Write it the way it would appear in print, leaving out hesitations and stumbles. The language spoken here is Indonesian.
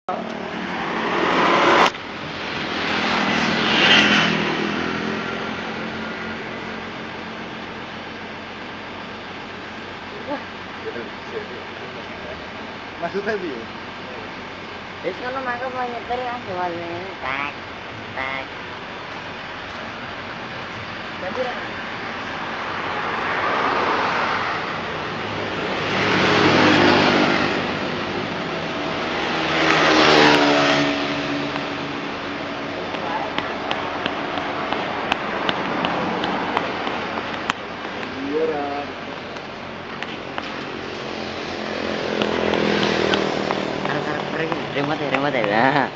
Maksudnya piye? Wis ngono mangko mau nyetir kan suwane tak tak. Jadi remote ya.